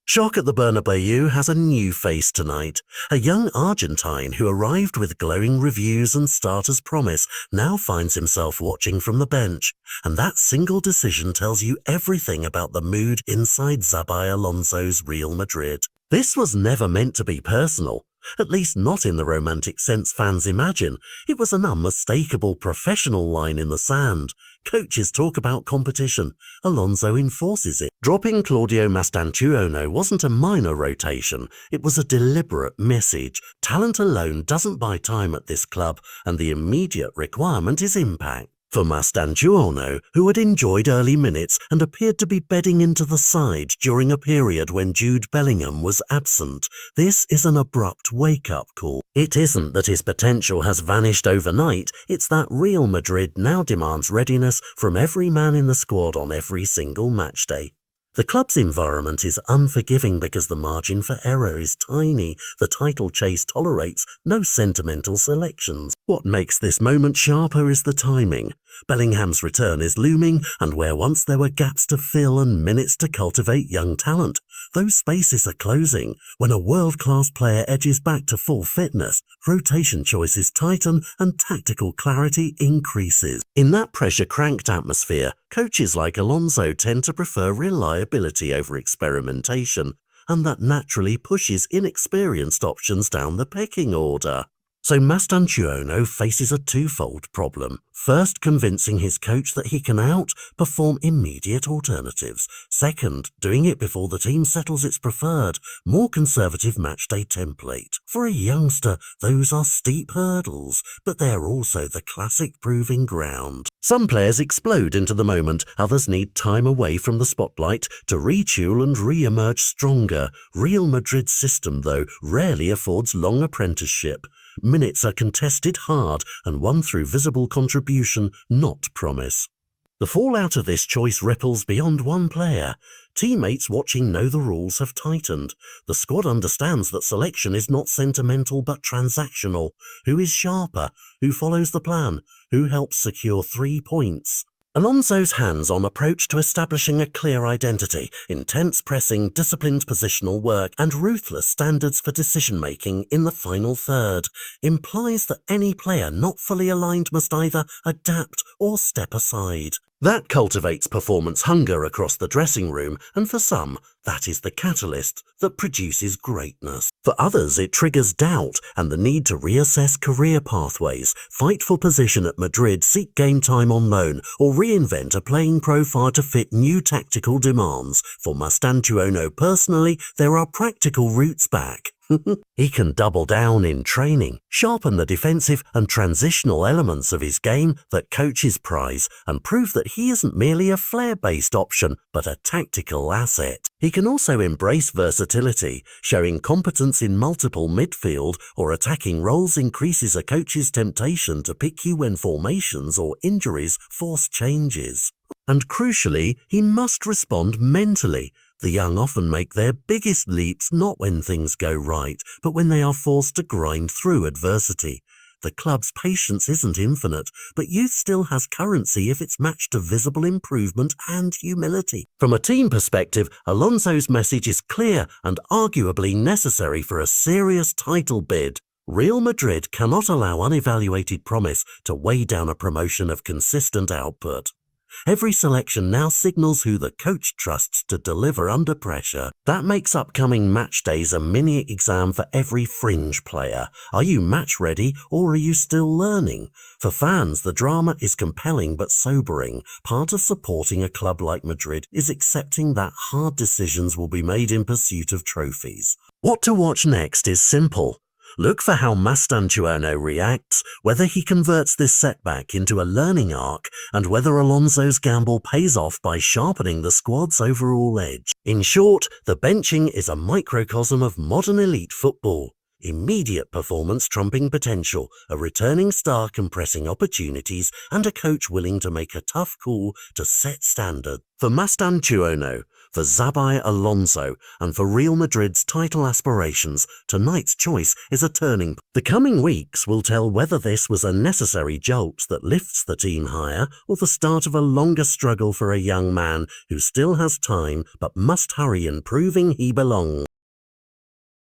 Shock at the Bernabeu has a new face tonight. A young Argentine who arrived with glowing reviews and starters promise now finds himself watching from the bench. And that single decision tells you everything about the mood inside Xabi Alonso's Real Madrid. This was never meant to be personal. At least not in the romantic sense fans imagine. It was an unmistakable professional line in the sand. Coaches talk about competition. Alonso enforces it. Dropping Claudio Mastantuono wasn't a minor rotation. It was a deliberate message. Talent alone doesn't buy time at this club, and the immediate requirement is impact. For Mastantuono, who had enjoyed early minutes and appeared to be bedding into the side during a period when Jude Bellingham was absent, this is an abrupt wake-up call. It isn't that his potential has vanished overnight, it's that Real Madrid now demands readiness from every man in the squad on every single match day. The club's environment is unforgiving because the margin for error is tiny. The title chase tolerates no sentimental selections. What makes this moment sharper is the timing. Bellingham's return is looming, and where once there were gaps to fill and minutes to cultivate young talent, those spaces are closing. When a world-class player edges back to full fitness, rotation choices tighten and tactical clarity increases. In that pressure-cranked atmosphere, coaches like Alonso tend to prefer reliability over experimentation, and that naturally pushes inexperienced options down the pecking order. So Mastantuono faces a twofold problem. First, convincing his coach that he can outperform immediate alternatives. Second, doing it before the team settles its preferred, more conservative matchday template. For a youngster, those are steep hurdles, but they're also the classic proving ground. Some players explode into the moment, others need time away from the spotlight to retool and re-emerge stronger. Real Madrid's system, though, rarely affords long apprenticeship. Minutes are contested hard and won through visible contribution, not promise. The fallout of this choice ripples beyond one player. Teammates watching know the rules have tightened. The squad understands that selection is not sentimental but transactional. Who is sharper? Who follows the plan? Who helps secure 3 points? Alonso's hands-on approach to establishing a clear identity, intense pressing, disciplined positional work, and ruthless standards for decision-making in the final third implies that any player not fully aligned must either adapt or step aside. That cultivates performance hunger across the dressing room, and for some, that is the catalyst that produces greatness. For others, it triggers doubt and the need to reassess career pathways, fight for position at Madrid, seek game time on loan, or reinvent a playing profile to fit new tactical demands. For Mastantuono personally, there are practical routes back. He can double down in training, sharpen the defensive and transitional elements of his game that coaches prize, and prove that he isn't merely a flair-based option, but a tactical asset. He can also embrace versatility. Showing competence in multiple midfield or attacking roles increases a coach's temptation to pick you when formations or injuries force changes. And crucially, he must respond mentally. The young often make their biggest leaps not when things go right, but when they are forced to grind through adversity. The club's patience isn't infinite, but youth still has currency if it's matched to visible improvement and humility. From a team perspective, Alonso's message is clear and arguably necessary for a serious title bid. Real Madrid cannot allow unevaluated promise to weigh down a promotion of consistent output. Every selection now signals who the coach trusts to deliver under pressure. That makes upcoming match days a mini exam for every fringe player. Are you match ready or are you still learning? For fans, the drama is compelling but sobering. Part of supporting a club like Madrid is accepting that hard decisions will be made in pursuit of trophies. What to watch next is simple. Look for how Mastantuono reacts, whether he converts this setback into a learning arc, and whether Alonso's gamble pays off by sharpening the squad's overall edge. In short, the benching is a microcosm of modern elite football. Immediate performance trumping potential, a returning star compressing opportunities, and a coach willing to make a tough call to set standard. For Mastantuono, For Xabi Alonso and for Real Madrid's title aspirations, tonight's choice is a turning point. The coming weeks will tell whether this was a necessary jolt that lifts the team higher or the start of a longer struggle for a young man who still has time but must hurry in proving he belongs.